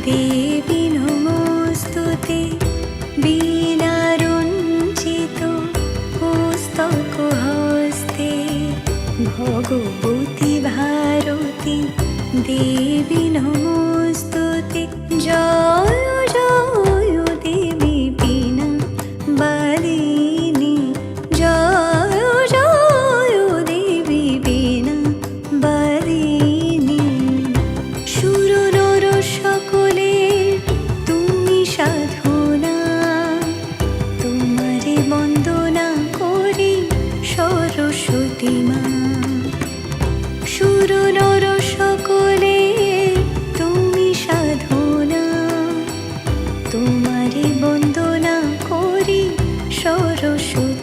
देवी नमोस्तुते वीणारञ्जित पुस्तकहस्ते भगवती भारती देवी नमोस्तुते जय जय देवी वीणा वादिनी जय जय देवी वीणा वादिनी সুর নর সকলের তুমি সাধনা তোমারে বন্দনা করি সরস্বতী মা সুর নর সকলের তুমি সাধনা তোমারে বন্দনা করি সরস্বতী